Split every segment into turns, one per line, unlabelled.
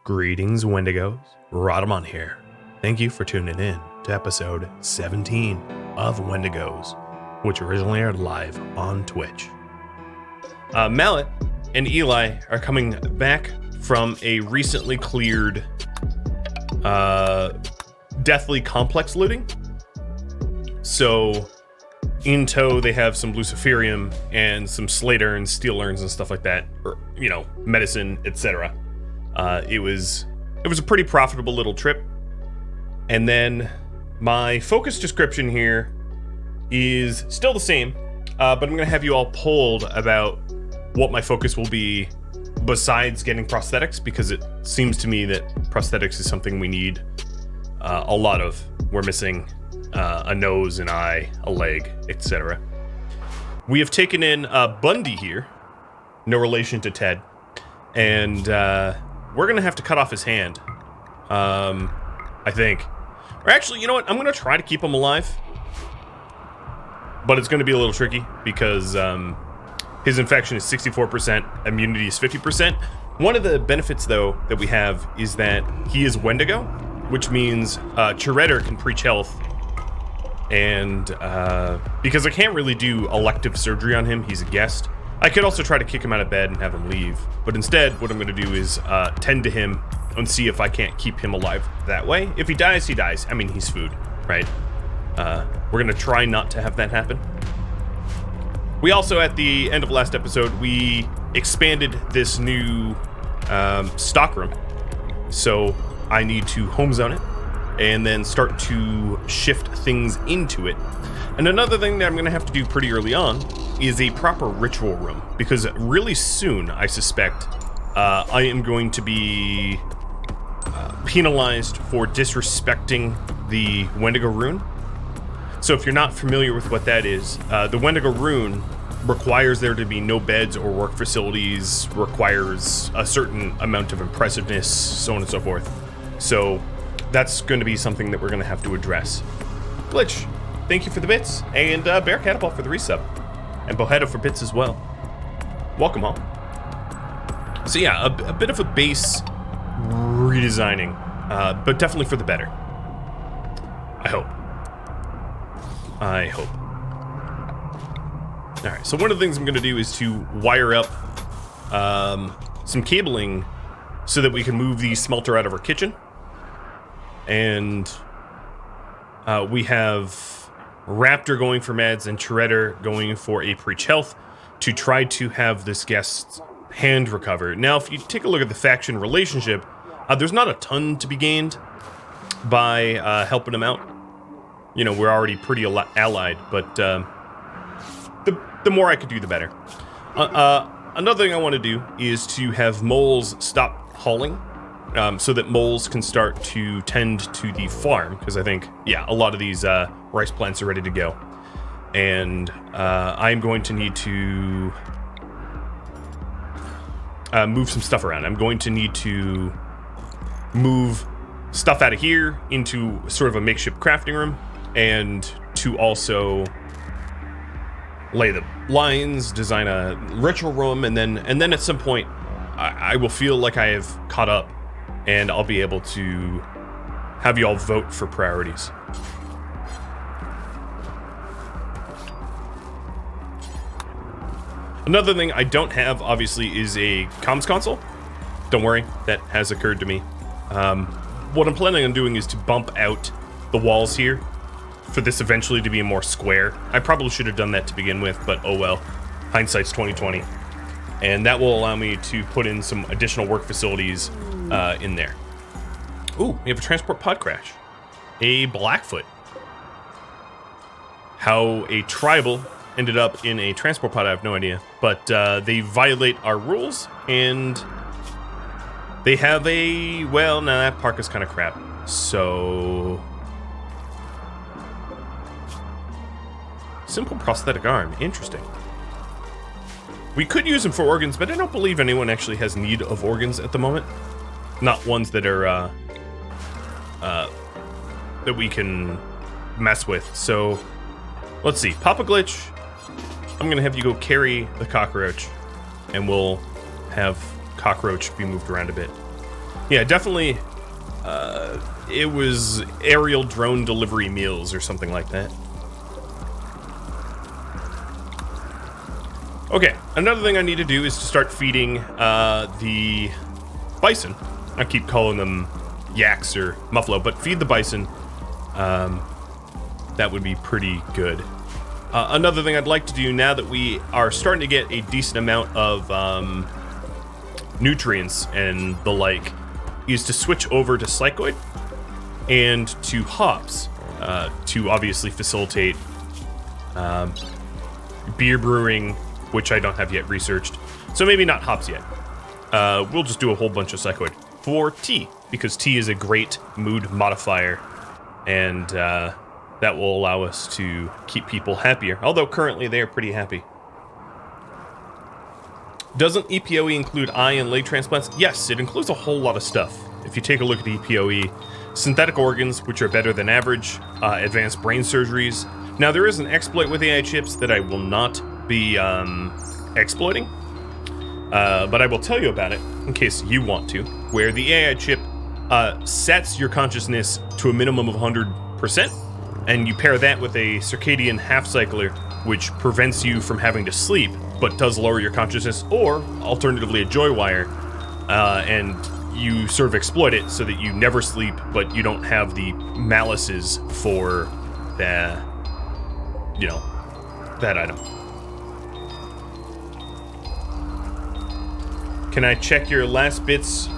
Greetings, Wendigos. Rhadamant here. Thank you for tuning in to episode 17 of Wendigos, which originally aired live on Twitch. Mallet and Eli are coming back from a recently cleared Deathly Complex looting. So, in tow, they have some Luciferium and some slate urns, steel urns, and stuff like that, or, medicine, etc. It was a pretty profitable little trip. And then my focus description here is still the same, but I'm going to have you all polled about what my focus will be besides getting prosthetics, because it seems to me that prosthetics is something we need a lot of. We're missing a nose, an eye, a leg, etc. We have taken in Bundy here, no relation to Ted, and we're going to have to cut off his hand, I think. Or actually, you know what? I'm going to try to keep him alive, but it's going to be a little tricky because his infection is 64%, immunity is 50%. One of the benefits, though, that we have is that he is Wendigo, which means Chirredder can preach health. And because I can't really do elective surgery on him, he's a guest. I could also try to kick him out of bed and have him leave. But instead, what I'm going to do is tend to him and see if I can't keep him alive that way. If he dies, he dies. I mean, he's food, right? We're going to try not to have that happen. We also, at the end of last episode, we expanded this new stockroom. So I need to home zone it and then start to shift things into it. And another thing that I'm going to have to do pretty early on is a proper ritual room, because really soon, I suspect, I am going to be penalized for disrespecting the Wendigo rune. So if you're not familiar with what that is, the Wendigo rune requires there to be no beds or work facilities, requires a certain amount of impressiveness, so on and so forth. So that's going to be something that we're going to have to address. Glitch, thank you for the bits, and Bear Catapult for the resub, and Bohetta for bits as well. Welcome home. So yeah, a bit of a base redesigning, but definitely for the better. I hope. Alright, so one of the things I'm going to do is to wire up some cabling so that we can move the smelter out of our kitchen. And we have Raptor going for meds and Chirredder going for a preach health to try to have this guest's hand recover. Now, if you take a look at the faction relationship, there's not a ton to be gained by helping him out. You know, we're already pretty allied, but the more I could do, the better. Another thing I want to do is to have moles stop hauling, so that moles can start to tend to the farm, because I think, yeah, a lot of these rice plants are ready to go. And I'm going to need to move some stuff around. I'm going to need to move stuff out of here into sort of a makeshift crafting room, and to also lay the lines, design a ritual room, and then at some point I will feel like I have caught up, and I'll be able to have you all vote for priorities. Another thing I don't have, obviously, is a comms console. Don't worry, that has occurred to me. What I'm planning on doing is to bump out the walls here for this eventually to be more square. I probably should have done that to begin with, but oh well. Hindsight's 20/20. And that will allow me to put in some additional work facilities in there. Ooh, we have a transport pod crash. A Blackfoot. How a tribal ended up in a transport pod, I have no idea. But they violate our rules, and they have a... Well, nah, that park is kind of crap. So... Simple prosthetic arm. Interesting. We could use them for organs, but I don't believe anyone actually has need of organs at the moment. Not ones that are, that we can mess with. So, let's see. Papa Glitch, I'm going to have you go carry the cockroach, and we'll have cockroach be moved around a bit. Yeah, definitely. It was aerial drone delivery meals or something like that. Okay, another thing I need to do is to start feeding the bison. I keep calling them yaks or muffalo, but feed the bison. That would be pretty good. Another thing I'd like to do now that we are starting to get a decent amount of nutrients and the like is to switch over to Psychoid and to hops to obviously facilitate beer brewing, which I don't have yet researched. So maybe not hops yet. We'll just do a whole bunch of Psychoid for tea, because tea is a great mood modifier, and that will allow us to keep people happier, although currently they are pretty happy. Doesn't EPOE include eye and leg transplants? Yes, it includes a whole lot of stuff. If you take a look at EPOE, synthetic organs, which are better than average, advanced brain surgeries. Now, there is an exploit with AI chips that I will not be exploiting, but I will tell you about it in case you want to, where the AI chip sets your consciousness to a minimum of 100%, and you pair that with a circadian half cycler, which prevents you from having to sleep, but does lower your consciousness, or alternatively a joy wire, and you sort of exploit it so that you never sleep, but you don't have the malices for the, you know, that item. Can I check your last bits?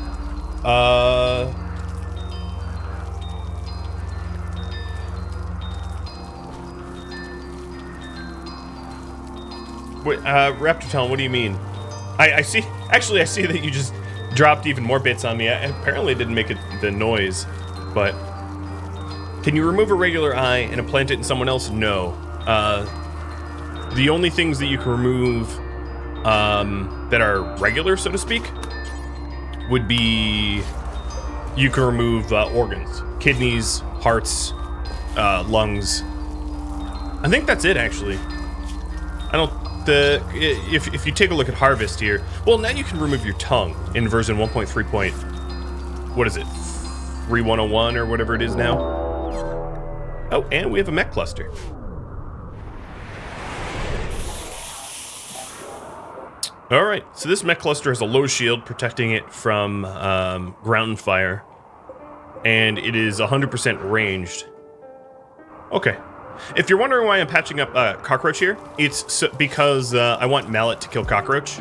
Wait, Raptortown, what do you mean? I see. Actually, I see that you just dropped even more bits on me. I apparently didn't make the noise, but can you remove a regular eye and implant it in someone else? No. The only things that you can remove that are regular, so to speak, would be you can remove organs, kidneys, hearts, lungs. I think that's it, actually. I don't. If you take a look at Harvest here, well, now you can remove your tongue in version 1.3. What is it? 3101 or whatever it is now. Oh, and we have a mech cluster. All right, so this mech cluster has a low shield protecting it from ground fire, and it is 100% ranged. Okay. If you're wondering why I'm patching up Cockroach here, it's because I want Mallet to kill Cockroach.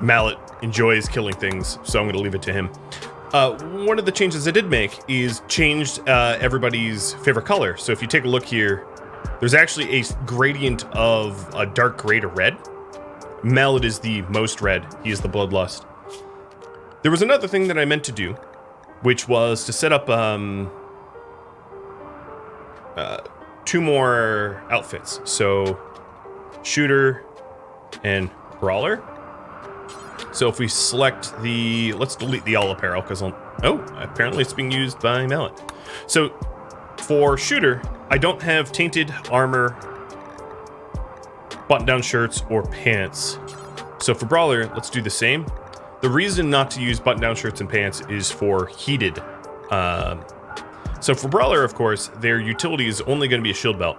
Mallet enjoys killing things, so I'm going to leave it to him. One of the changes I did make is changed everybody's favorite color. So if you take a look here, there's actually a gradient of a dark gray to red. Mallet is the most red. He is the Bloodlust. There was another thing that I meant to do, which was to set up two more outfits. So Shooter and Brawler. So if we select the, let's delete the all apparel because apparently it's being used by Mallet. So for Shooter, I don't have tainted armor, button-down shirts, or pants. So for Brawler, let's do the same. The reason not to use button-down shirts and pants is for heated. So for Brawler, of course, their utility is only going to be a shield belt.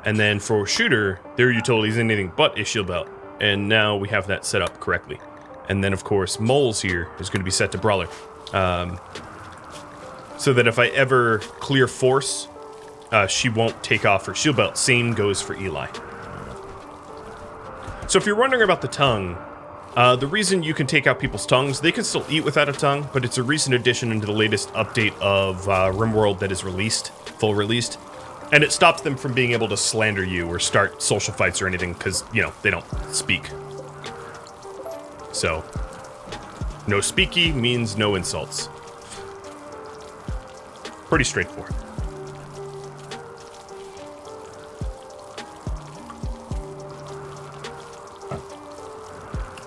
And then for Shooter, their utility is anything but a shield belt. And now we have that set up correctly. And then, of course, Moles here is going to be set to Brawler. So that if I ever clear Force, she won't take off her shield belt. Same goes for Eli. So if you're wondering about the tongue, the reason you can take out people's tongues, they can still eat without a tongue, but it's a recent addition into the latest update of RimWorld that is released, full released. And it stops them from being able to slander you or start social fights or anything because, you know, they don't speak. So, no speaky means no insults. Pretty straightforward.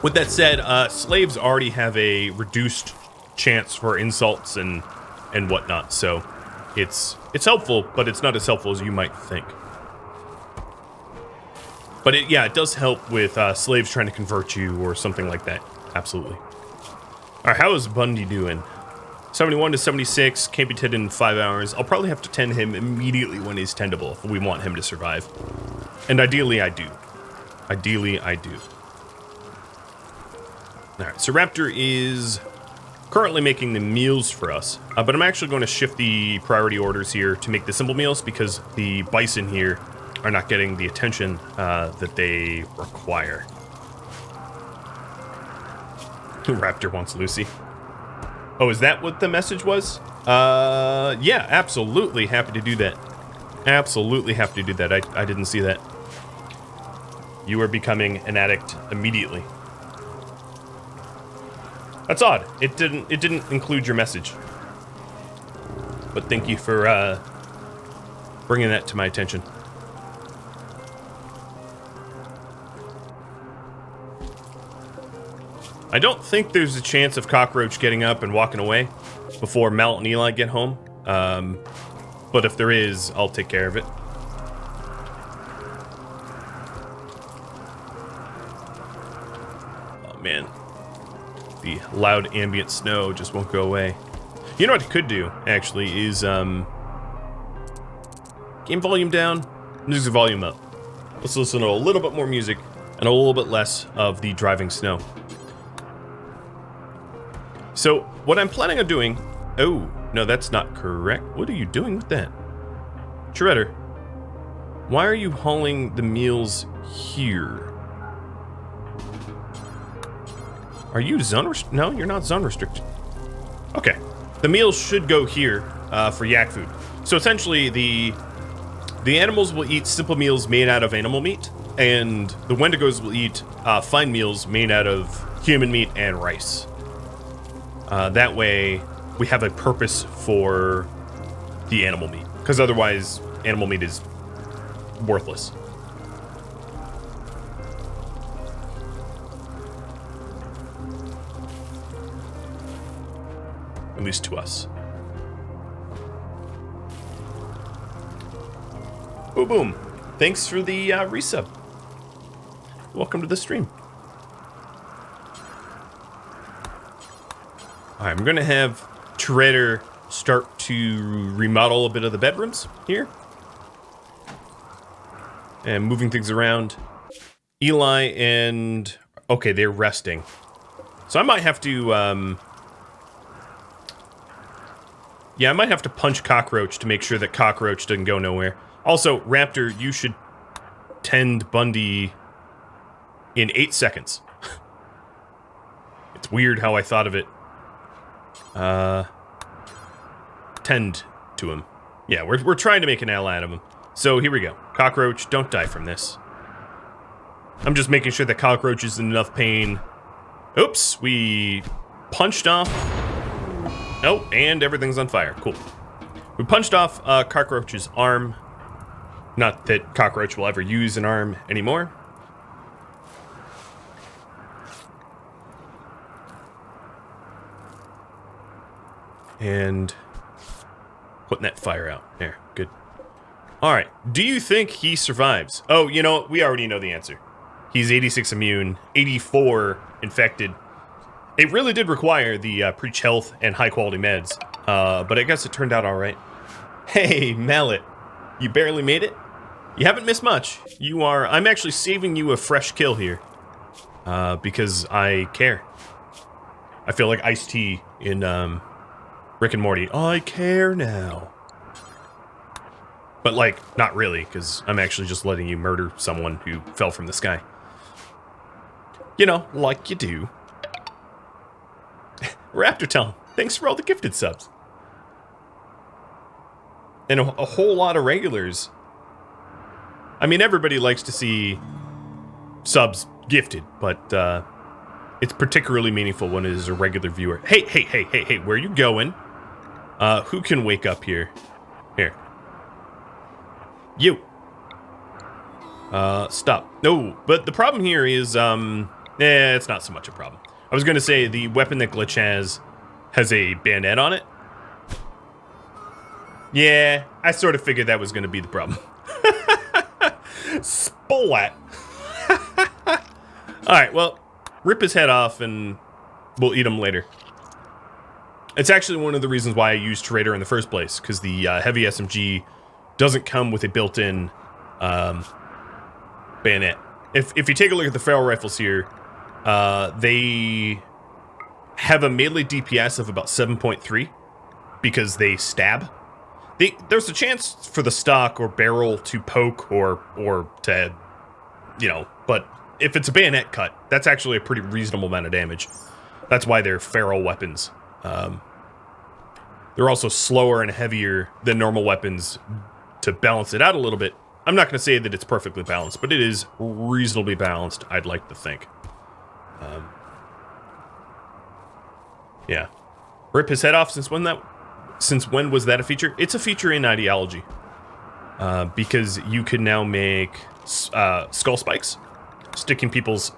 With that said, slaves already have a reduced chance for insults and whatnot, so it's helpful, but it's not as helpful as you might think. But it does help with slaves trying to convert you or something like that. Absolutely. All right, how is Bundy doing? 71 to 76, can't be tended in 5 hours. I'll probably have to tend him immediately when he's tendable if we want him to survive. And ideally, I do. Ideally, I do. All right, so Raptor is currently making the meals for us, but I'm actually going to shift the priority orders here to make the simple meals because the bison here are not getting the attention that they require. Raptor wants Lucy. Oh, is that what the message was? Yeah, absolutely happy to do that. Absolutely happy to do that. I didn't see that. You are becoming an addict immediately. That's odd. It didn't include your message. But thank you for bringing that to my attention. I don't think there's a chance of Cockroach getting up and walking away before Mel and Eli get home. But if there is, I'll take care of it. Oh, man. The loud ambient snow just won't go away. You know what I could do, actually, is game volume down, music volume up. Let's listen to a little bit more music and a little bit less of the driving snow. So, what I'm planning on doing... Oh, no, that's not correct. What are you doing with that? Shredder, why are you hauling the meals here? Are you zone restricted? No, you're not zone restricted. Okay. The meals should go here for yak food. So, essentially, the animals will eat simple meals made out of animal meat, and the Wendigos will eat fine meals made out of human meat and rice. That way, we have a purpose for the animal meat. Because otherwise, animal meat is worthless. At least to us. Boom, boom. Thanks for the resub. Welcome to the stream. Alright, I'm going to have Shredder start to remodel a bit of the bedrooms here. And moving things around. Eli and... Okay, they're resting. So I might have to... Yeah, I might have to punch Cockroach to make sure that Cockroach doesn't go nowhere. Also, Raptor, you should tend Bundy in 8 seconds. It's weird how I thought of it. Tend to him. Yeah, we're trying to make an ally out of him. So here we go. Cockroach, don't die from this. I'm just making sure that Cockroach is in enough pain. Oops, we punched off. Oh, and everything's on fire. Cool. We punched off Cockroach's arm. Not that Cockroach will ever use an arm anymore. And putting that fire out. There, good. All right, do you think he survives? Oh, you know, we already know the answer. He's 86 immune, 84 infected. It really did require the preach health and high quality meds, but I guess it turned out all right. Hey, Mallet, you barely made it? You haven't missed much. You are, I'm actually saving you a fresh kill here, because I care. I feel like Ice-T in, Rick and Morty. I care now. But, like, not really, because I'm actually just letting you murder someone who fell from the sky. You know, like you do. Raptor, thanks for all the gifted subs. And a whole lot of regulars. I mean, everybody likes to see subs gifted, but it's particularly meaningful when it is a regular viewer. Hey, where are you going? Who can wake up here? Here. You. Stop. No, but the problem here is, it's not so much a problem. I was gonna say, the weapon that Glitch has a bayonet on it. Yeah, I sort of figured that was gonna be the problem. Splat. Alright, well, rip his head off and We'll eat them later. It's actually one of the reasons why I used Trader in the first place, because the heavy SMG doesn't come with a built-in bayonet. If you take a look at the feral rifles here, they have a melee DPS of about 7.3 because they stab. There's a chance for the stock or barrel to poke or to, you know, but if it's a bayonet cut, that's actually a pretty reasonable amount of damage. That's why they're feral weapons. They're also slower and heavier than normal weapons to balance it out a little bit. I'm not going to say that it's perfectly balanced, but it is reasonably balanced, I'd like to think. Yeah. Rip his head off. Since when was that a feature? It's a feature in Ideology. Because you can now make skull spikes. Sticking people's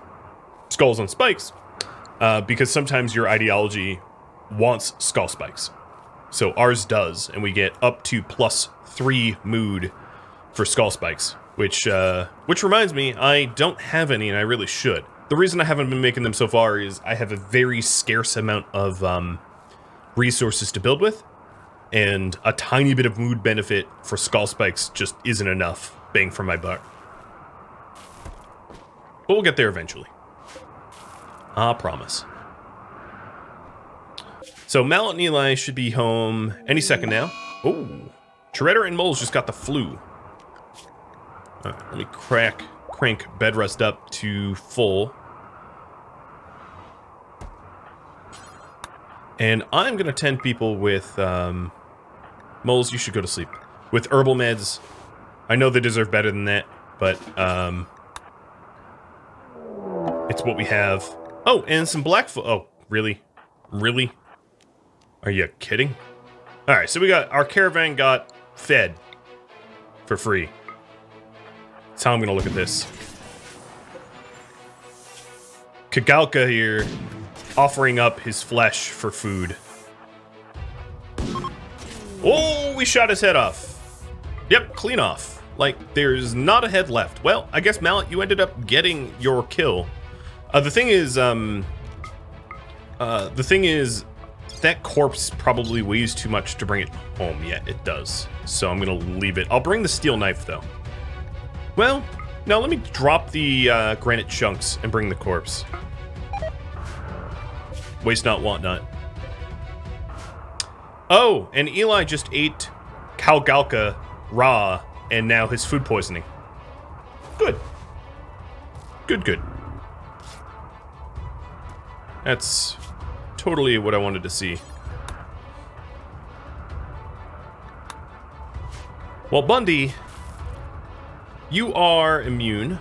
skulls on spikes. Because sometimes your Ideology wants skull spikes. So ours does, and we get up to +3 mood for skull spikes, which reminds me, I don't have any, and I really should. The reason I haven't been making them so far is I have a very scarce amount of resources to build with, and a tiny bit of mood benefit for skull spikes just isn't enough bang for my buck. But we'll get there eventually. I promise. So Mallet and Eli should be home any second now. Oh, Shredder and Moles just got the flu. All right, let me crank bed rest up to full. And I'm going to tend people with, Moles, you should go to sleep. With herbal meds. I know they deserve better than that, but, it's what we have. Oh, and some Blackfoot. Oh, really? Really? Are you kidding? Alright, so our caravan got fed for free. That's how I'm gonna look at this. Kagalka here, offering up his flesh for food. Oh, we shot his head off. Yep, clean off. Like, there's not a head left. Well, I guess, Mallet, you ended up getting your kill. The thing is, that corpse probably weighs too much to bring it home. Yeah, it does. So I'm gonna leave it. I'll bring the steel knife, though. Well, no, let me drop the granite chunks and bring the corpse. Waste not, want not. Oh, and Eli just ate Kalgalka raw, and now his food poisoning. Good. Good. That's totally what I wanted to see. Well, Bundy, you are immune.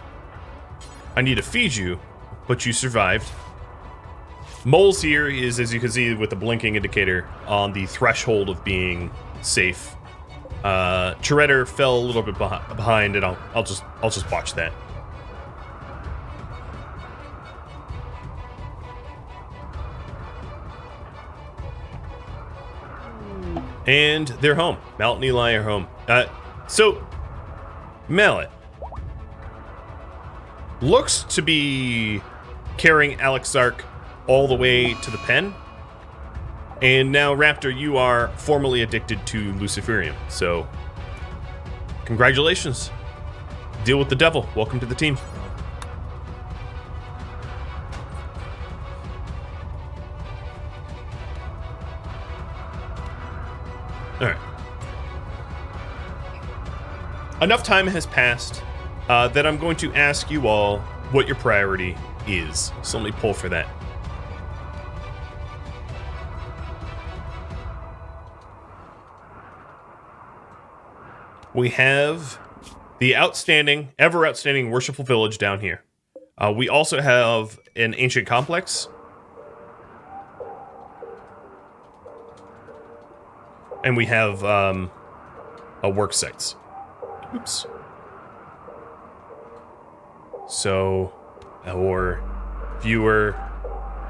I need to feed you, but you survived. Moles here is, as you can see with the blinking indicator, on the threshold of being safe. Shredder fell a little bit behind, and I'll just watch that. And they're home. Mallet and Eli are home. So, Mallet looks to be carrying Alex Sark all the way to the pen. And now, Raptor, you are formally addicted to Luciferium. So, congratulations. Deal with the devil. Welcome to the team. Alright. Enough time has passed that I'm going to ask you all what your priority is. So let me pull for that. We have the ever outstanding Worshipful Village down here. We also have an ancient complex. And we have work sites. Oops. So, our viewer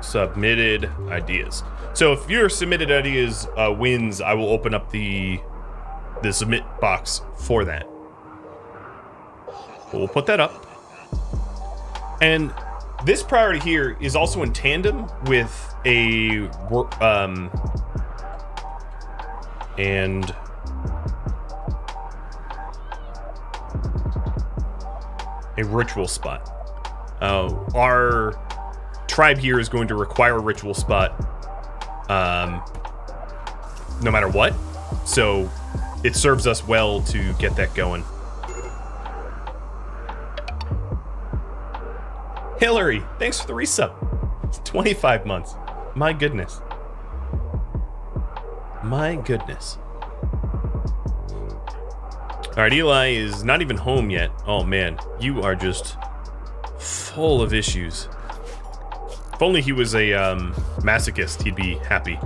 submitted ideas. So if viewer submitted ideas wins, I will open up the submit box for that. We'll put that up. And This priority here is also in tandem with a and a ritual spot. Our tribe here is going to require a ritual spot no matter what, so it serves us well to get that going. Hillary, thanks for the resub. It's 25 months. My goodness. My goodness. Alright, Eli is not even home yet. Oh man, you are just full of issues. If only he was a masochist, he'd be happy.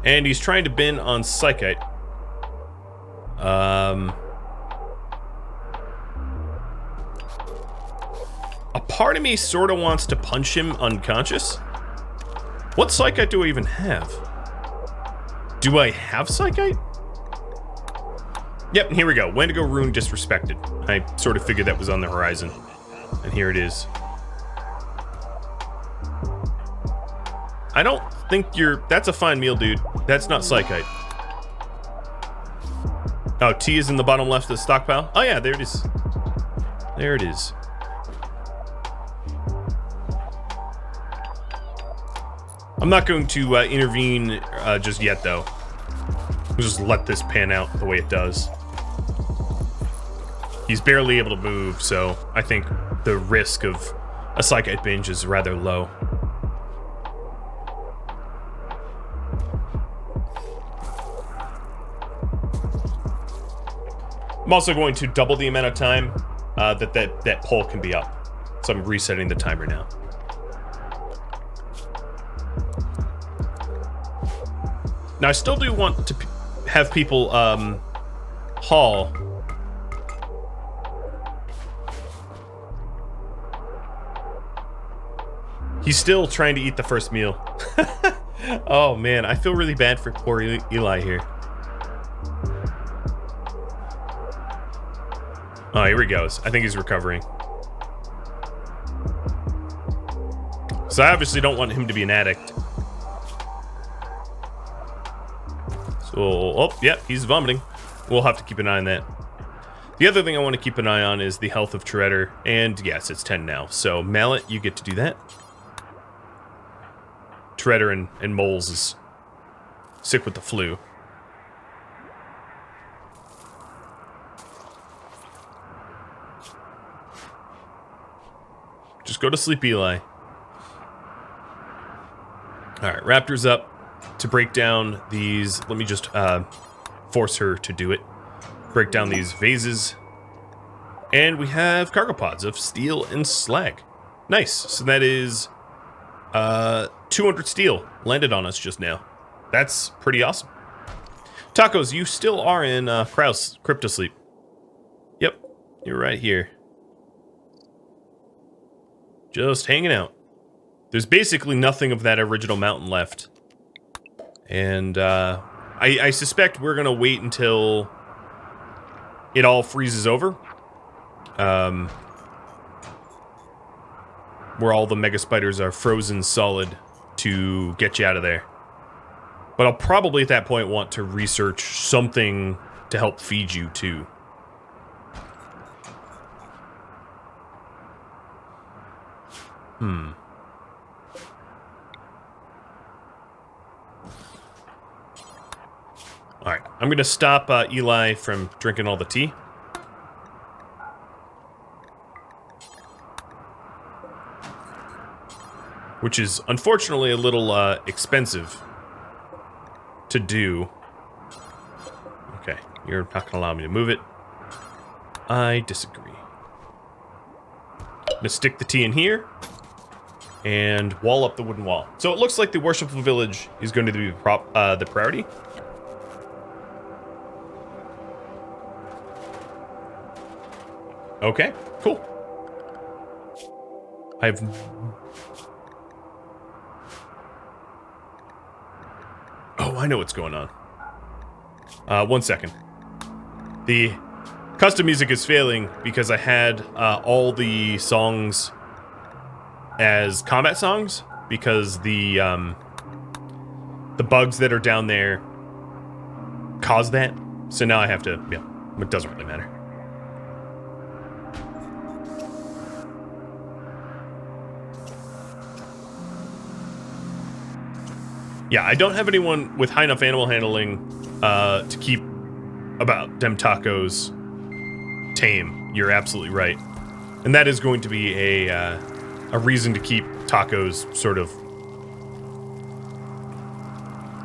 And he's trying to bin on Psychite. A part of me sort of wants to punch him unconscious. What Psychite do I even have? Do I have Psychite? Yep, here we go. Wendigo Rune disrespected. I sort of figured that was on the horizon. And here it is. I don't think you're... That's a fine meal, dude. That's not Psychite. Oh, T is in the bottom left of the stockpile? Oh yeah, there it is. There it is. I'm not going to intervene just yet, though. We'll just let this pan out the way it does. He's barely able to move, so I think the risk of a Psychite binge is rather low. I'm also going to double the amount of time that poll can be up. So I'm resetting the timer now. Now I still do want to have people haul. He's still trying to eat the first meal. Oh man, I feel really bad for poor Eli here. Oh, here he goes. I think he's recovering. So I obviously don't want him to be an addict. So, oh, yep, he's vomiting. We'll have to keep an eye on that. The other thing I want to keep an eye on is the health of Treader. And yes, it's 10 now. So Mallet, you get to do that. Treader and Moles is sick with the flu. Just go to sleep, Eli. Alright, Raptor's up to break down these. Let me just force her to do it. Break down these vases. And we have cargo pods of steel and slag. Nice. So that is 200 steel landed on us just now. That's pretty awesome. Tacos, you still are in Kraus Cryptosleep. Yep, you're right here. Just hanging out. There's basically nothing of that original mountain left. And I suspect we're going to wait until it all freezes over. Where all the mega spiders are frozen solid to get you out of there. But I'll probably at that point want to research something to help feed you too. Alright, I'm going to stop Eli from drinking all the tea. Which is unfortunately a little expensive to do. Okay, you're not going to allow me to move it. I disagree. I'm going to stick the tea in here. And wall up the wooden wall. So it looks like the worshipful village is going to be the priority. Okay, cool. Oh, I know what's going on. 1 second. The Custom music is failing because I had all the songs as combat songs because the bugs that are down there cause that. So now I have to, yeah, it doesn't really matter. Yeah, I don't have anyone with high enough animal handling to keep about them tacos tame. You're absolutely right. And that is going to be a reason to keep tacos sort of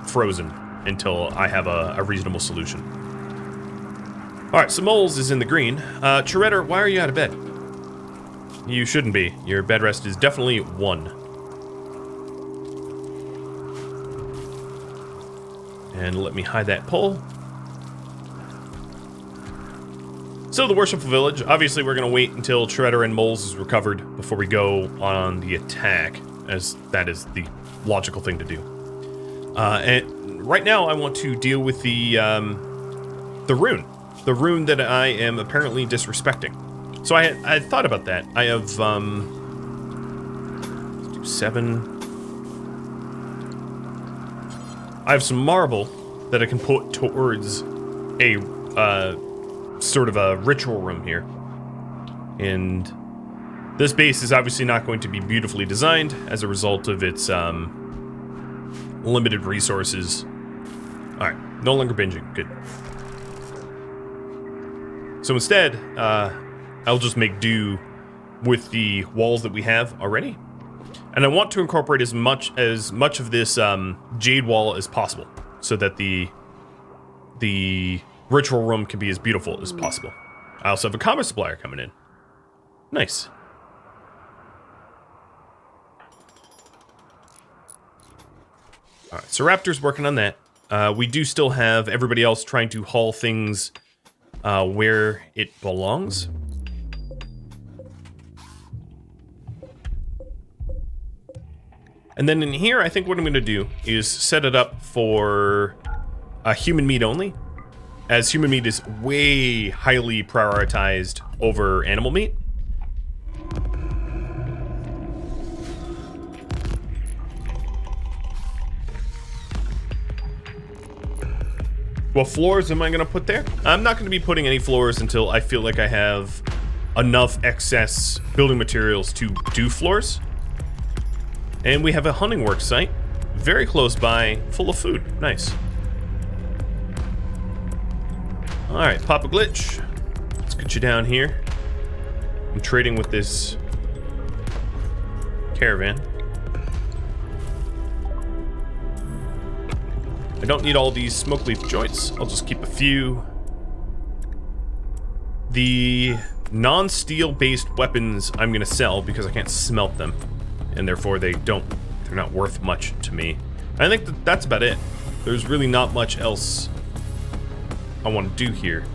frozen until I have a reasonable solution. Alright, so Moles is in the green. Chiretter, why are you out of bed? You shouldn't be. Your bed rest is definitely 1. And let me hide that pole. So the Worshipful Village. Obviously, we're going to wait until Shredder and Moles is recovered before we go on the attack, as that is the logical thing to do. And right now, I want to deal with the rune. The rune that I am apparently disrespecting. So I had thought about that. I have, let's do 7. I have some marble that I can put towards a sort of a ritual room here. And this base is obviously not going to be beautifully designed as a result of its limited resources. Alright, no longer binging. Good. So instead, I'll just make do with the walls that we have already. And I want to incorporate as much of this jade wall as possible, so that the ritual room can be as beautiful as possible. I also have a commerce supplier coming in. Nice. All right, so Raptor's working on that. We do still have everybody else trying to haul things where it belongs. And then in here, I think what I'm going to do is set it up for human meat only, as human meat is way highly prioritized over animal meat. What floors am I going to put there? I'm not going to be putting any floors until I feel like I have enough excess building materials to do floors. And we have a hunting work site very close by, full of food. Nice. Alright, Papa Glitch. Let's get you down here. I'm trading with this caravan. I don't need all these smoke leaf joints. I'll just keep a few. The non-steel based weapons I'm gonna sell because I can't smelt them. And therefore they're not worth much to me. I think that's about it. There's really not much else I want to do here.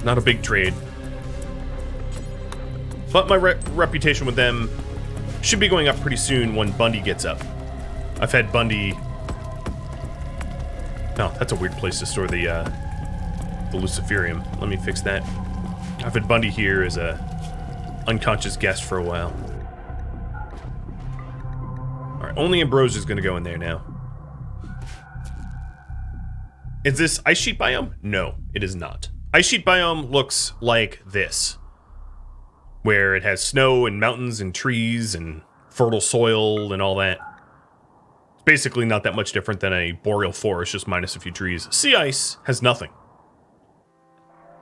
Not a big trade. But my reputation with them should be going up pretty soon when Bundy gets up. I've had Bundy... No, that's a weird place to store the Luciferium. Let me fix that. I've had Bundy here as a unconscious guest for a while. Alright, only Ambrosia's gonna go in there now. Is this ice sheet biome? No, it is not. Ice sheet biome looks like this, where it has snow and mountains and trees and fertile soil and all that. It's basically not that much different than a boreal forest, just minus a few trees. Sea ice has nothing.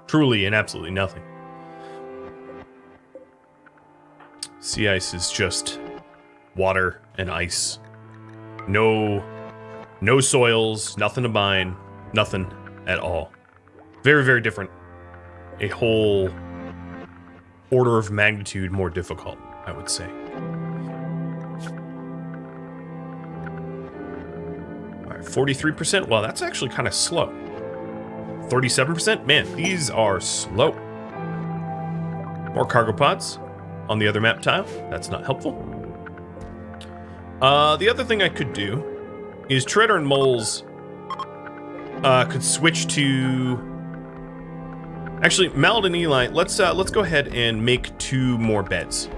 Truly and absolutely nothing. Sea ice is just water and ice. No soils, nothing to mine, nothing at all. Very, very different. A whole order of magnitude more difficult, I would say. Alright, 43%. Well, that's actually kind of slow. 37%? Man, these are slow. More cargo pods on the other map tile. That's not helpful. The other thing I could do is Treader and Moles could switch to... Actually, Mallet and Eli, let's go ahead and make 2 more beds.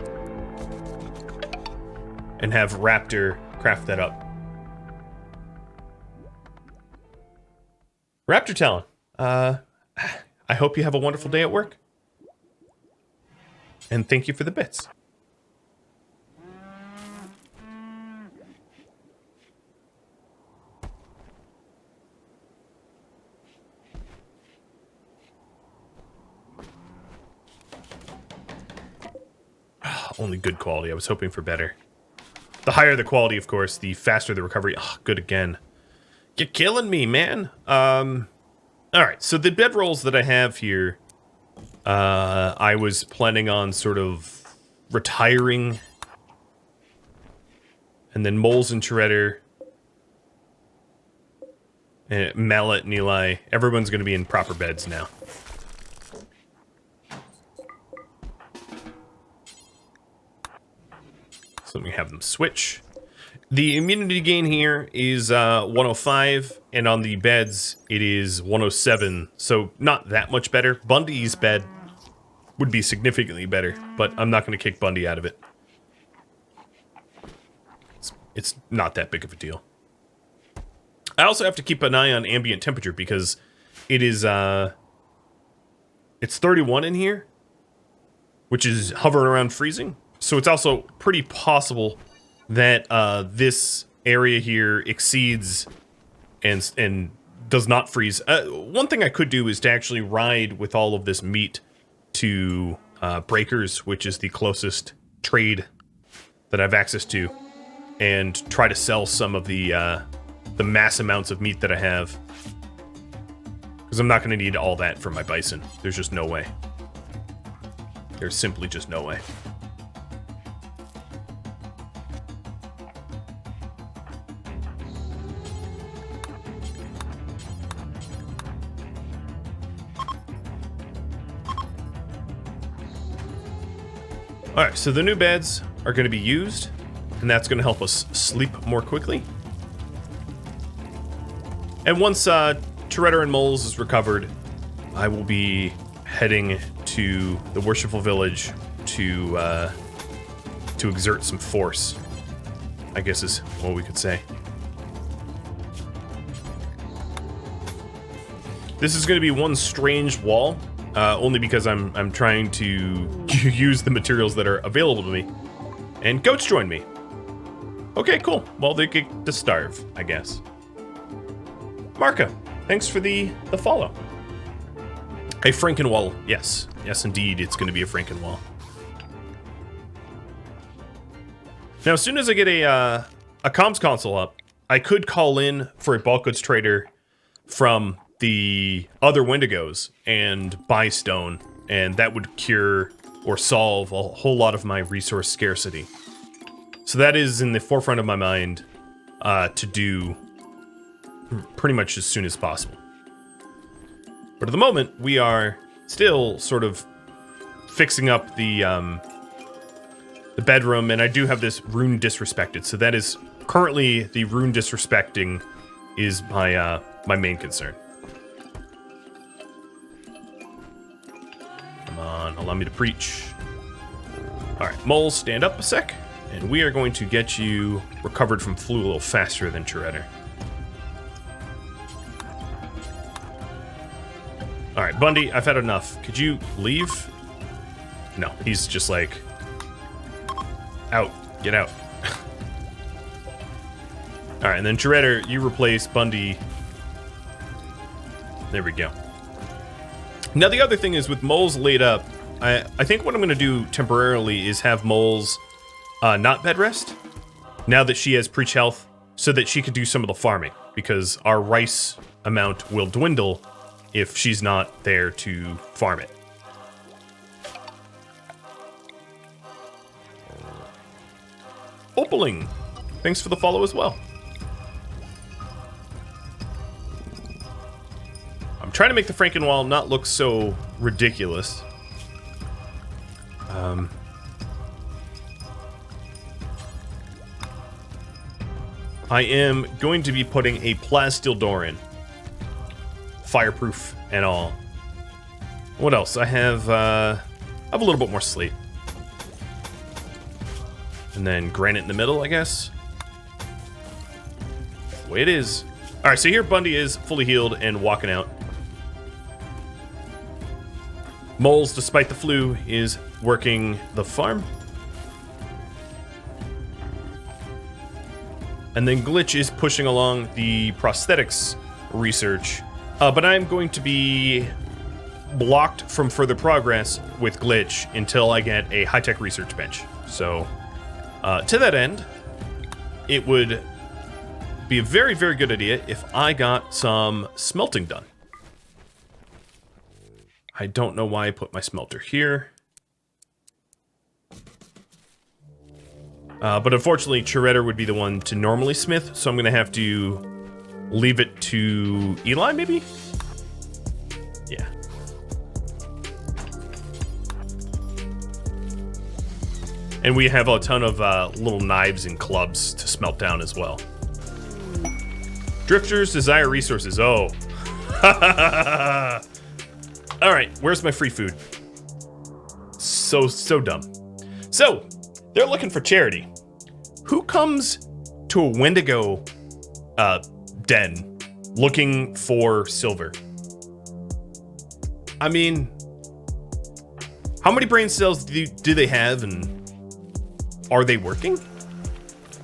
And have Raptor craft that up. Raptor Talon, I hope you have a wonderful day at work. And thank you for the bits. Only good quality. I was hoping for better. The higher the quality, of course, the faster the recovery. Oh, good again. You're killing me, man. Alright, so the bedrolls that I have here, I was planning on sort of retiring. And then Moles and Shredder, and Mallet and Eli, everyone's going to be in proper beds now. So let me have them switch. The immunity gain here is 105, and on the beds it is 107, so not that much better. Bundy's bed would be significantly better, but I'm not going to kick Bundy out of it. It's not that big of a deal. I also have to keep an eye on ambient temperature because it is, it's 31 in here, which is hovering around freezing. So it's also pretty possible that this area here exceeds and does not freeze. One thing I could do is to actually ride with all of this meat to Breakers, which is the closest trade that I have access to, and try to sell some of the mass amounts of meat that I have. Because I'm not going to need all that for my bison. There's just no way. There's simply just no way. Alright, so the new beds are going to be used, and that's going to help us sleep more quickly. And once Shredder and Moles is recovered, I will be heading to the Worshipful Village to exert some force, I guess is what we could say. This is going to be one strange wall. Only because I'm trying to use the materials that are available to me. And goats join me. Okay, cool. Well, they get to starve, I guess. Marka, thanks for the follow. A Frankenwall. Yes. Yes, indeed, it's going to be a Frankenwall. Now, as soon as I get a comms console up, I could call in for a bulk goods trader from the other Wendigos and buy stone, and that would cure or solve a whole lot of my resource scarcity. So that is in the forefront of my mind to do pretty much as soon as possible. But at the moment, we are still sort of fixing up the bedroom, and I do have this rune disrespected. So that is currently the rune disrespecting is my my main concern. Come on, allow me to preach. All right, Moles, stand up a sec, and we are going to get you recovered from flu a little faster than Shredder. All right, Bundy, I've had enough. Could you leave? No, he's just like, out, get out. All right, and then Shredder, you replace Bundy. There we go. Now, the other thing is with Moles laid up, I think what I'm going to do temporarily is have Moles not bed rest now that she has preach health so that she could do some of the farming, because our rice amount will dwindle if she's not there to farm it. Opaling, thanks for the follow as well. I'm trying to make the Frankenwall not look so ridiculous. I am going to be putting a plasteel door in. fireproof and all. What else? I have a little bit more slate. And then granite in the middle, I guess. The way it is. All right, so here Bundy is fully healed and walking out. Moles, despite the flu, is working the farm. And then Glitch is pushing along the prosthetics research. But I'm going to be blocked from further progress with Glitch until I get a high-tech research bench. So, to that end, it would be a very, very good idea if I got some smelting done. I don't know why I put my smelter here. But unfortunately, Chiretta would be the one to normally smith, so I'm going to have to leave it to Eli, maybe? Yeah. And we have a ton of little knives and clubs to smelt down as well. Drifters desire resources. Oh. Alright, where's my free food? So dumb. So, they're looking for charity. Who comes to a Wendigo den looking for silver? I mean, how many brain cells do they have, and are they working?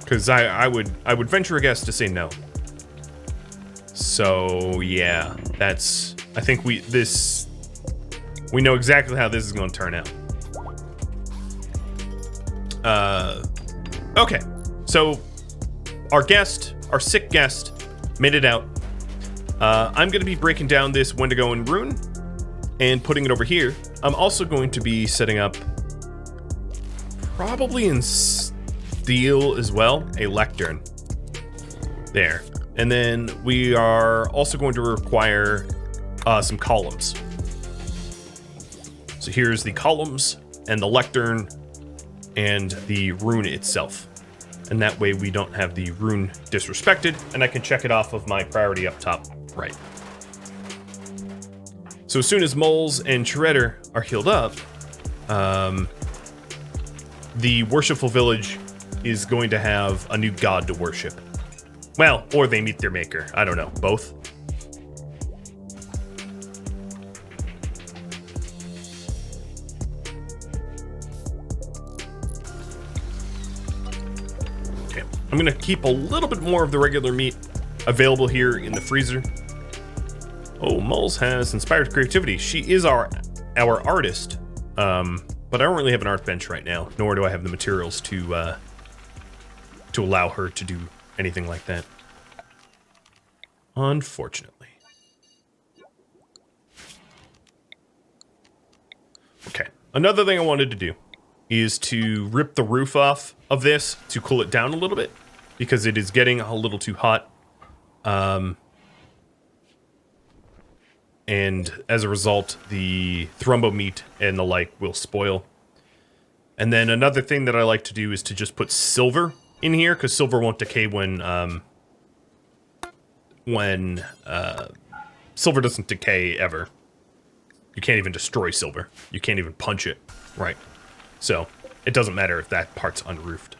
Because I would venture a guess to say no. So yeah, that's, I think we know exactly how this is going to turn out. Okay, so our sick guest made it out. I'm going to be breaking down this Wendigo and rune and putting it over here. I'm also going to be setting up, probably in steel as well, a lectern. There. And then we are also going to require some columns. So here's the columns and the lectern and the rune itself. And that way we don't have the rune disrespected, and I can check it off of my priority up top right. So as soon as Moles and Shredder are healed up, the worshipful village is going to have a new god to worship. Well, or they meet their maker. I don't know. Both. Okay. I'm going to keep a little bit more of the regular meat available here in the freezer. Oh, Moles has inspired creativity. She is our artist. But I don't really have an art bench right now, nor do I have the materials to allow her to do anything like that. Unfortunately. Okay. Another thing I wanted to do is to rip the roof off of this to cool it down a little bit, because it is getting a little too hot. And as a result, the thrumbo meat and the like will spoil. And then another thing that I like to do is to just put silver in here, because silver won't decay when silver doesn't decay ever. You can't even destroy silver. You can't even punch it. Right. So it doesn't matter if that part's unroofed.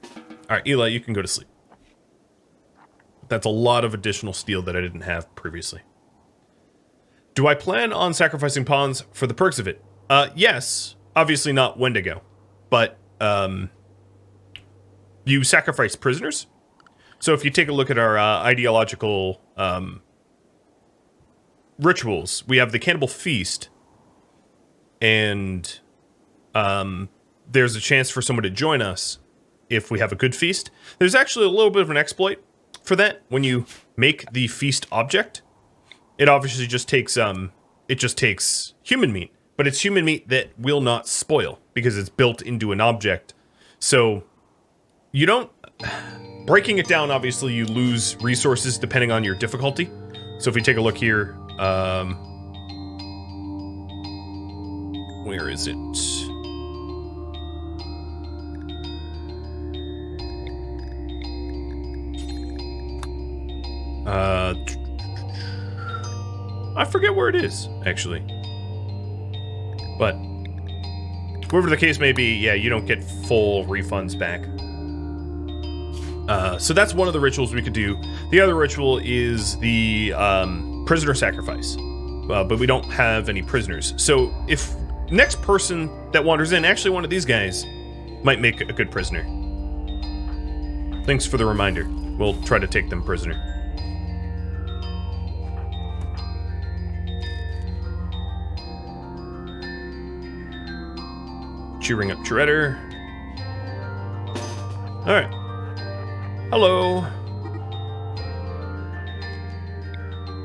All right, Eli, you can go to sleep. That's a lot of additional steel that I didn't have previously. Do I plan on sacrificing pawns for the perks of it? Yes. Obviously not Wendigo. But, you sacrifice prisoners? So if you take a look at our ideological rituals, we have the cannibal feast. And there's a chance for someone to join us if we have a good feast. There's actually a little bit of an exploit for that when you make the feast object. It obviously just takes human meat, but it's human meat that will not spoil because it's built into an object. So you don't, breaking it down, obviously you lose resources depending on your difficulty. So if we take a look here, where is it? I forget where it is, actually. But whatever the case may be, yeah, you don't get full refunds back. So that's one of the rituals we could do. The other ritual is the prisoner sacrifice. But we don't have any prisoners. So if next person that wanders in, actually one of these guys, might make a good prisoner. Thanks for the reminder. We'll try to take them prisoner. Cheering up Shredder. Alright. Hello.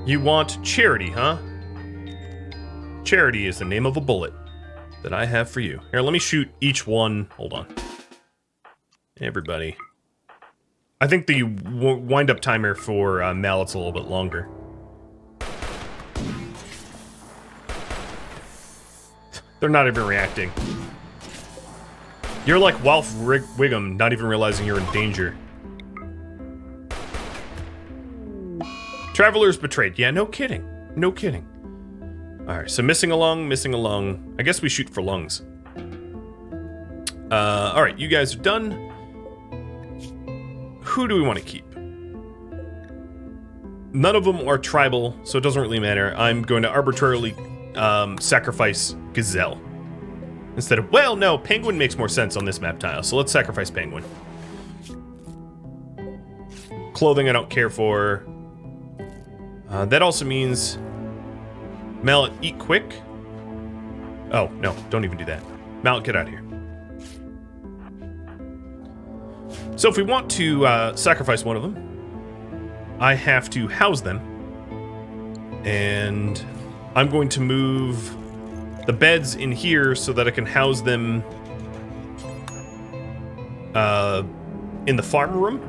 You want charity, huh? Charity is the name of a bullet that I have for you. Here, let me shoot each one. Hold on. Everybody. I think the wind-up timer for Mallet's a little bit longer. They're not even reacting. You're like Walf Wiggum, not even realizing you're in danger. Travelers betrayed. Yeah, no kidding. No kidding. Alright, so missing a lung. I guess we shoot for lungs. Alright, you guys are done. Who do we want to keep? None of them are tribal, so it doesn't really matter. I'm going to arbitrarily sacrifice Gazelle. Instead of, well, no, Penguin makes more sense on this map tile, so let's sacrifice Penguin. Clothing I don't care for. That also means... Mallet, eat quick. Oh, no, don't even do that. Mallet, get out of here. So if we want to sacrifice one of them, I have to house them. And I'm going to move the beds in here so that I can house them in the farm room.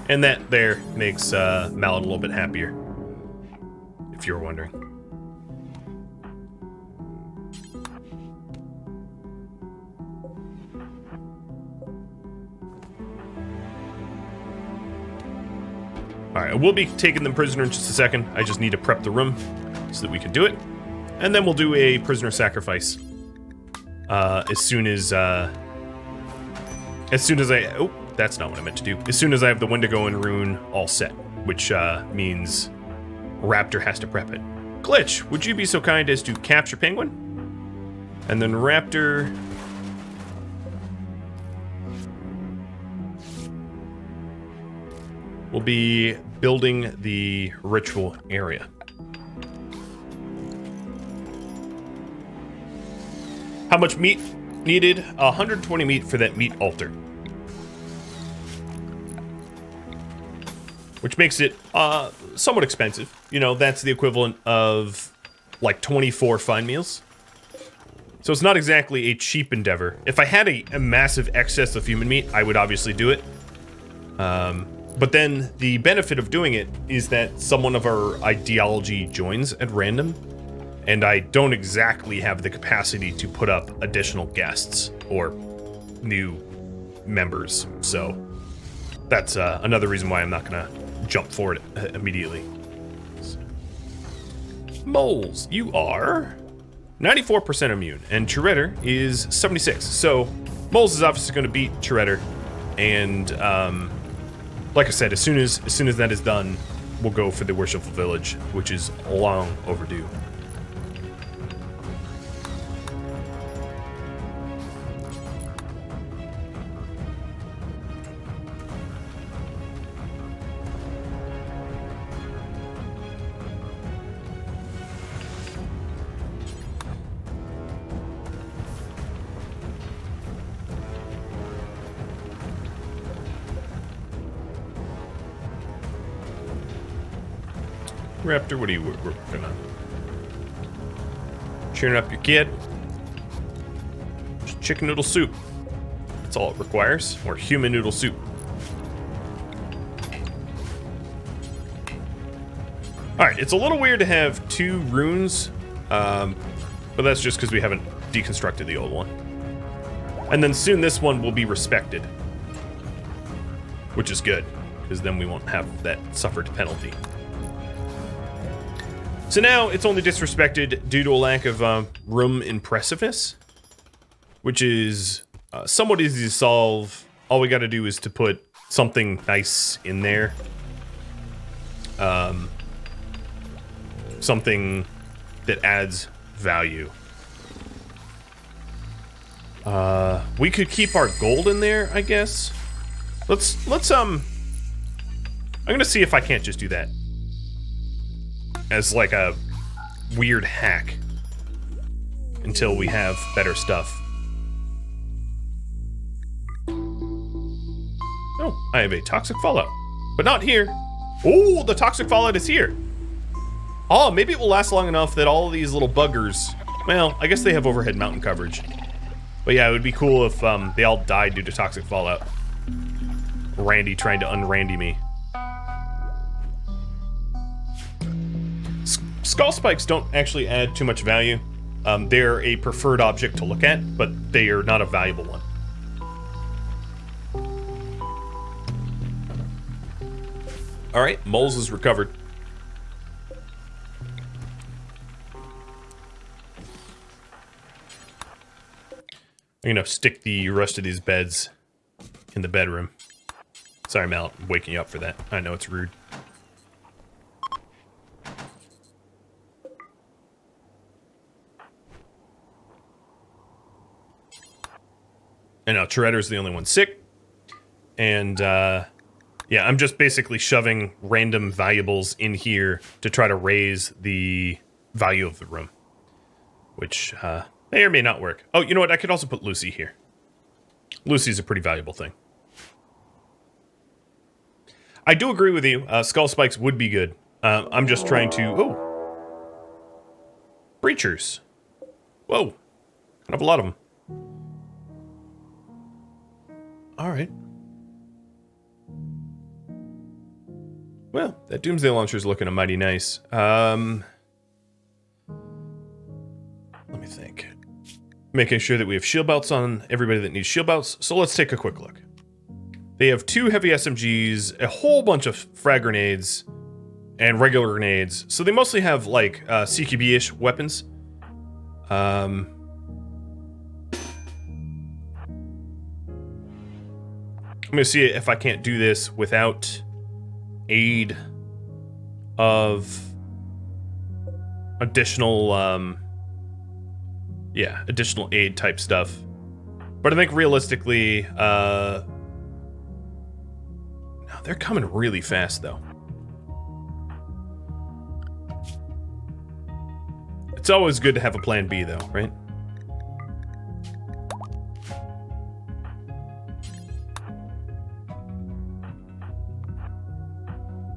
And that there makes Mallet a little bit happier, if you're wondering. Alright, we'll be taking them prisoner in just a second. I just need to prep the room so that we can do it. And then we'll do a prisoner sacrifice. As soon as I... Oh, that's not what I meant to do. As soon as I have the Wendigo and Rune all set, which means Raptor has to prep it. Glitch, would you be so kind as to capture Penguin? And then Raptor... will be building the ritual area. How much meat needed? 120 meat for that meat altar. Which makes it somewhat expensive. You know, that's the equivalent of like 24 fine meals. So it's not exactly a cheap endeavor. If I had a massive excess of human meat, I would obviously do it. But then the benefit of doing it is that someone of our ideology joins at random, and I don't exactly have the capacity to put up additional guests or new members. So that's another reason why I'm not gonna jump for it immediately. Moles, you are 94% immune, and Shredder is 76. So Moles is obviously going to beat Shredder, and like I said, as soon as that is done, we'll go for the Worshipful Village, which is long overdue. Raptor, what are you working on? Cheering up your kid. Just chicken noodle soup. That's all it requires. Or human noodle soup. Alright, it's a little weird to have two runes. But that's just because we haven't deconstructed the old one. And then soon this one will be respected. Which is good, because then we won't have that suffered penalty. So now it's only disrespected due to a lack of room impressiveness, which is somewhat easy to solve. All we got to do is to put something nice in there. Something that adds value. We could keep our gold in there, I guess. I'm gonna see if I can't just do that as like a weird hack until we have better stuff. Oh, I have a toxic fallout, but not here. Oh, the toxic fallout is here. Oh, maybe it will last long enough that all of these little buggers, well, I guess they have overhead mountain coverage. But yeah, it would be cool if they all died due to toxic fallout. Randy trying to un-Randy me. Skull spikes don't actually add too much value. They're a preferred object to look at, but they are not a valuable one. Alright, Moles is recovered. I'm gonna stick the rest of these beds in the bedroom. Sorry, Mal, I'm waking you up for that. I know it's rude. And now Toretto's the only one sick. And, yeah, I'm just basically shoving random valuables in here to try to raise the value of the room. Which, may or may not work. Oh, you know what? I could also put Lucy here. Lucy's a pretty valuable thing. I do agree with you. Skull spikes would be good. I'm just trying to... Oh! Breachers. Whoa. I have a lot of them. Alright. Well, that Doomsday Launcher's looking mighty nice. Let me think. Making sure that we have shield belts on everybody that needs shield belts. So let's take a quick look. They have 2 heavy SMGs, a whole bunch of frag grenades, and regular grenades. So they mostly have, like, CQB-ish weapons. I'm gonna see if I can't do this without aid of additional, yeah, additional aid type stuff. But I think realistically, no, they're coming really fast though. It's always good to have a plan B though, right?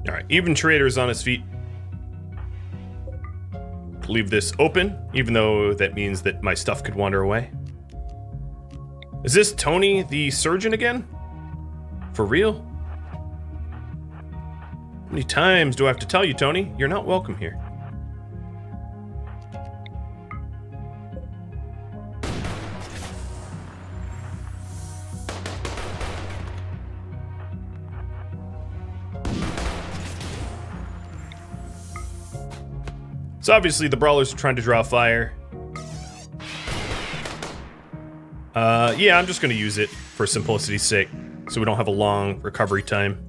Alright, even Trader's on his feet. Leave this open, even though that means that my stuff could wander away. Is this Tony the surgeon again? For real? How many times do I have to tell you, Tony? You're not welcome here. So obviously the brawlers are trying to draw fire. Yeah, I'm just gonna use it for simplicity's sake, so we don't have a long recovery time.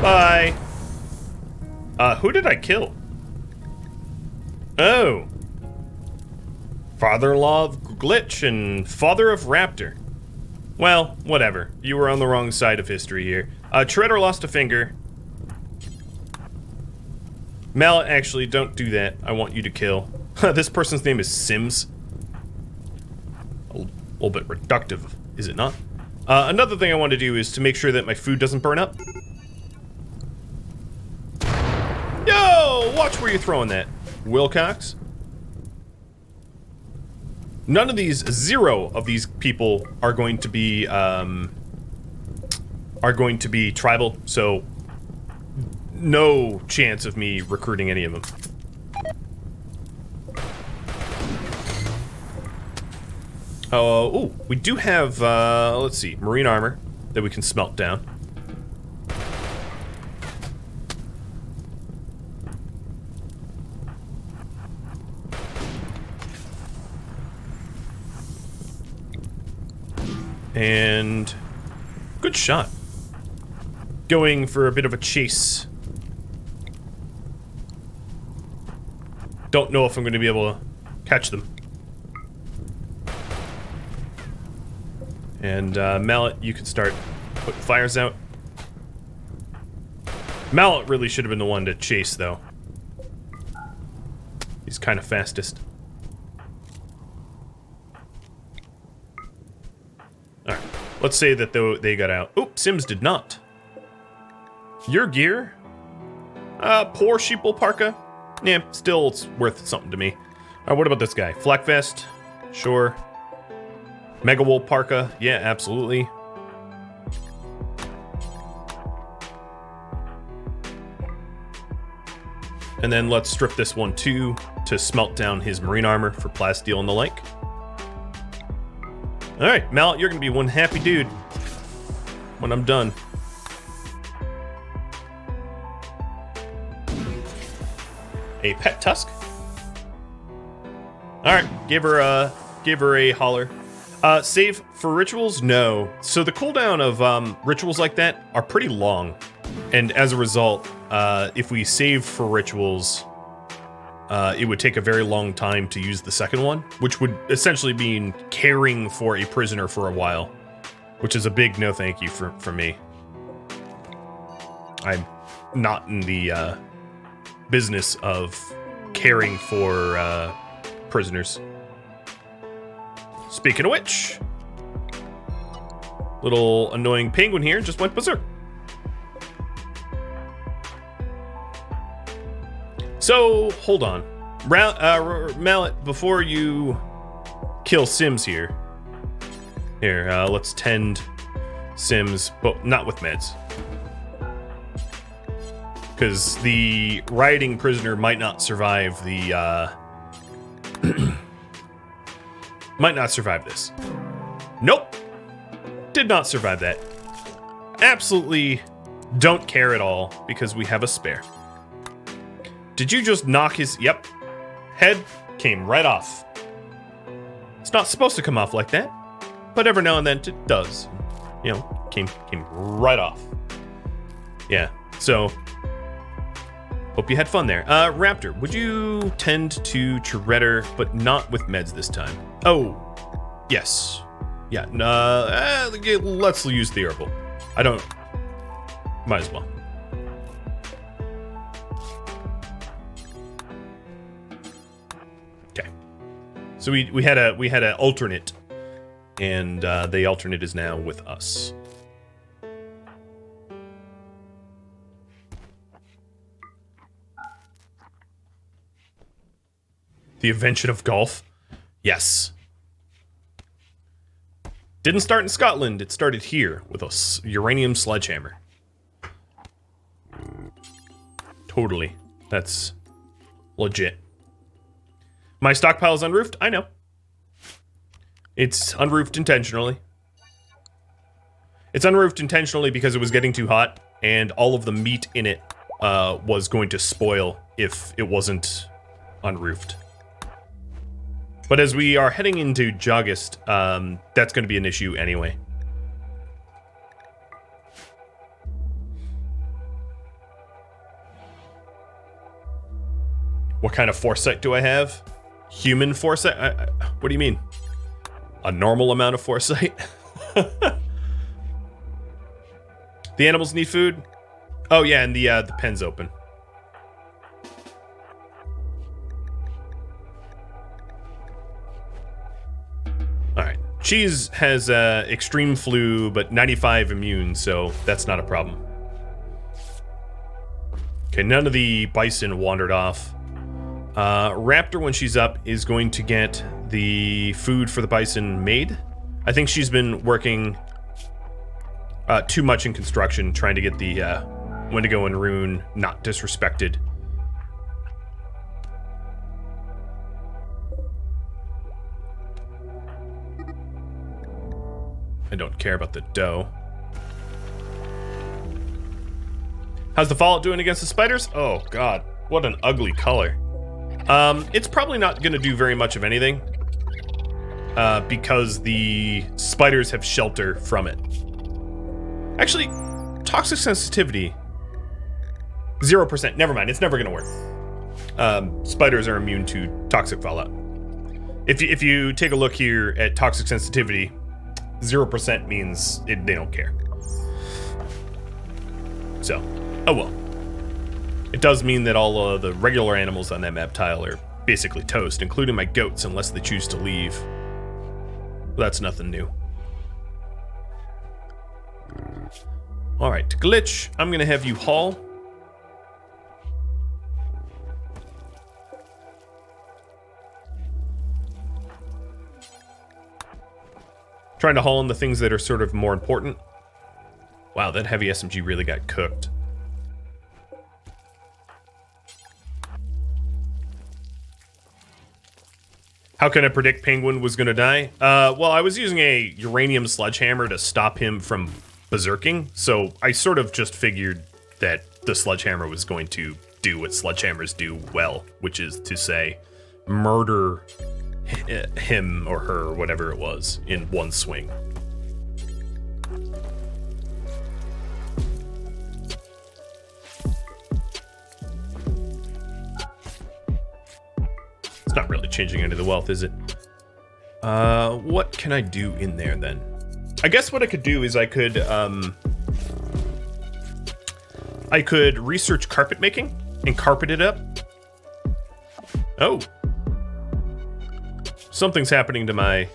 Bye. Who did I kill? Oh. Father-in-law of Glitch and father of Raptor. Well, whatever. You were on the wrong side of history here. Shredder lost a finger. Mel, actually, don't do that. I want you to kill. This person's name is Sims. A little bit reductive, is it not? Another thing I want to do is to make sure that my food doesn't burn up. Yo! Watch where you're throwing that, Wilcox. None of these, 0 of these people are going to be tribal, so no chance of me recruiting any of them. Oh, we do have, let's see, marine armor that we can smelt down. And good shot. Going for a bit of a chase. Don't know if I'm going to be able to catch them. And Mallet, you can start putting fires out. Mallet really should have been the one to chase, though. He's kind of fastest. Alright, let's say that they got out. Oop, Sims did not. Your gear? Poor sheeple parka? Yeah, still it's worth something to me. Alright, what about this guy? Flak vest? Sure. Mega wool parka? Yeah, absolutely. And then let's strip this one too to smelt down his marine armor for plasteel and the like. Alright, Mallet, you're gonna be one happy dude when I'm done. A pet tusk. Alright, give her a holler. Save for rituals? No. So the cooldown of rituals like that are pretty long. And as a result, if we save for rituals, it would take a very long time to use the second one, which would essentially mean caring for a prisoner for a while, which is a big no thank you for me. I'm not in the business of caring for prisoners. Speaking of which, little annoying penguin here just went berserk. So, hold on. Mallet, before you kill Sims here, let's tend Sims, but not with meds. Because the rioting prisoner might not survive the, might not survive this. Nope. Did not survive that. Absolutely don't care at all, because we have a spare. Did you just knock his... Yep. Head came right off. It's not supposed to come off like that, but every now and then it does. You know, came right off. Yeah, so... Hope you had fun there. Raptor, would you tend to Shredder, but not with meds this time? Oh, yes. Yeah, let's use the herbal. I don't... Might as well. Okay. So we had an alternate, and the alternate is now with us. The invention of golf? Yes. Didn't start in Scotland, it started here with a uranium sledgehammer. Totally. That's legit. My stockpile's unroofed? I know. It's unroofed intentionally. It's unroofed intentionally because it was getting too hot, and all of the meat in it was going to spoil if it wasn't unroofed. But as we are heading into Jogust, that's going to be an issue anyway. What kind of foresight do I have? Human foresight? What do you mean? A normal amount of foresight? The animals need food? Oh yeah, and the pen's open. Alright. Cheese has extreme flu, but 95 immune, so that's not a problem. Okay, none of the bison wandered off. Raptor, when she's up, is going to get the food for the bison made. I think she's been working too much in construction, trying to get the Wendigo and Rune not disrespected. I don't care about the dough. How's the Fallout doing against the spiders? Oh god, what an ugly color. It's probably not going to do very much of anything because the spiders have shelter from it. Actually, toxic sensitivity, 0%. Never mind, it's never going to work. Spiders are immune to toxic fallout. If you take a look here at toxic sensitivity, 0% means they don't care. So, oh well. It does mean that all of the regular animals on that map tile are basically toast, including my goats, unless they choose to leave. Well, that's nothing new. Alright, Glitch, I'm gonna have you haul. Trying to haul in the things that are sort of more important. Wow, that heavy SMG really got cooked. How can I predict Penguin was gonna die? Well, I was using a uranium sledgehammer to stop him from berserking, so I sort of just figured that the sledgehammer was going to do what sledgehammers do well, which is to say, murder him or her, or whatever it was, in one swing. It's not really changing any of the wealth, is it? What can I do in there then? I guess what I could do is I could research carpet making and carpet it up. Oh. Something's happening to my...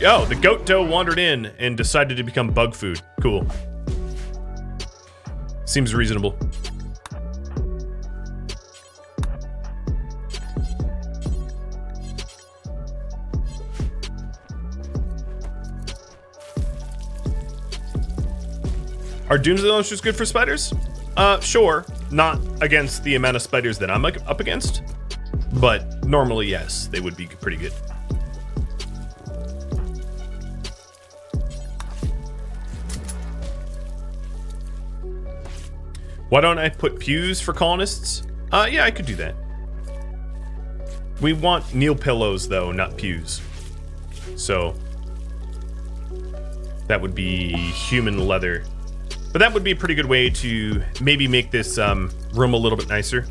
Oh, the goat dough wandered in and decided to become bug food. Cool. Seems reasonable. Are Doomsday Launchers good for spiders? Sure. Not against the amount of spiders that I'm up against. But normally, yes, they would be pretty good. Why don't I put pews for colonists? Yeah, I could do that. We want kneel pillows, though, not pews. So that would be human leather. But that would be a pretty good way to maybe make this room a little bit nicer.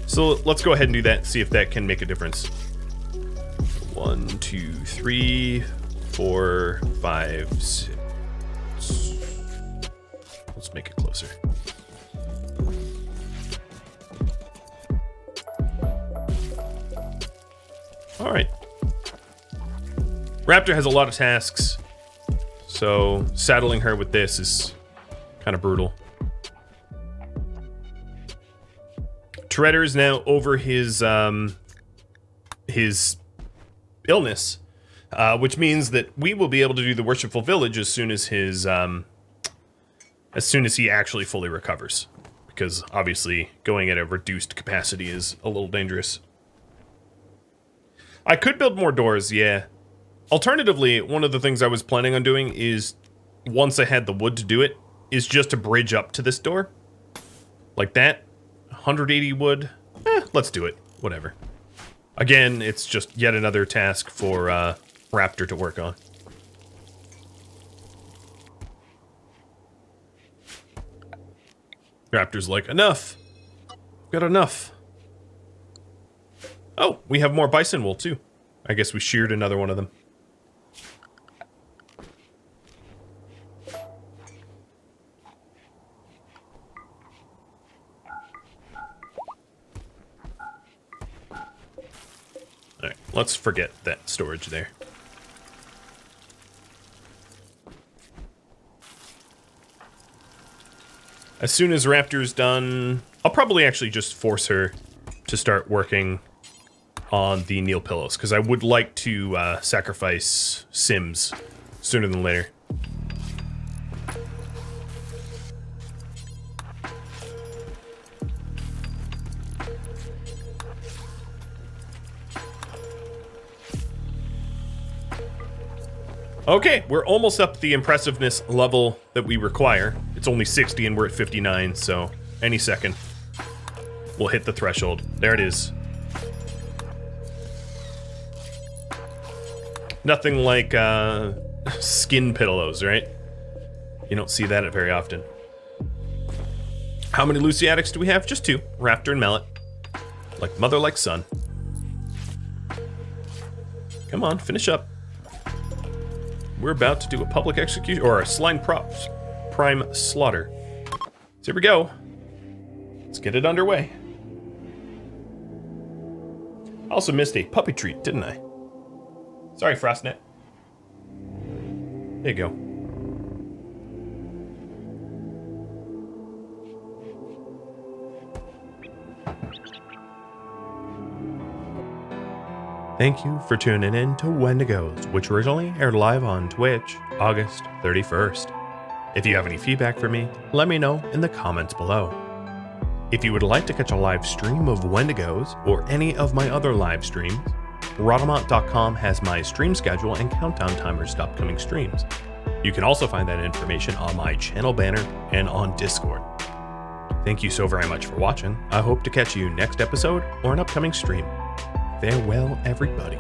So let's go ahead and do that, see if that can make a difference. 1, 2, 3, 4, 5, 6. Let's make it closer. All right. Raptor has a lot of tasks, so saddling her with this is kind of brutal. Shredder is now over his illness, which means that we will be able to do the Worshipful Village as soon as he actually fully recovers, because obviously going at a reduced capacity is a little dangerous. I could build more doors, yeah. Alternatively, one of the things I was planning on doing is, once I had the wood to do it, is just to bridge up to this door, like that. 180 wood. Let's do it. Whatever. Again, it's just yet another task for Raptor to work on. Raptor's like, enough. Got enough. Oh, we have more bison wool too. I guess we sheared another one of them. Alright, let's forget that storage there. As soon as Raptor's done, I'll probably actually just force her to start working on the Neil pillows because I would like to sacrifice Sims sooner than later. Okay, we're almost up the impressiveness level that we require. It's only 60 and we're at 59, so any second we'll hit the threshold. There it is. Nothing like skin pillows, right? You don't see that very often. How many Luciatics do we have? Just 2, Raptor and Mallet. Like mother, like son. Come on, finish up. We're about to do a public execution, or a slime props prime slaughter. So here we go. Let's get it underway. I also missed a puppy treat, didn't I? Sorry, Frostnet. There you go. Thank you for tuning in to Wendigos, which originally aired live on Twitch, August 31st. If you have any feedback for me, let me know in the comments below. If you would like to catch a live stream of Wendigos or any of my other live streams, Rhadamant.com has my stream schedule and countdown timers to upcoming streams. You can also find that information on my channel banner and on Discord. Thank you so very much for watching. I hope to catch you next episode or an upcoming stream. Farewell, everybody.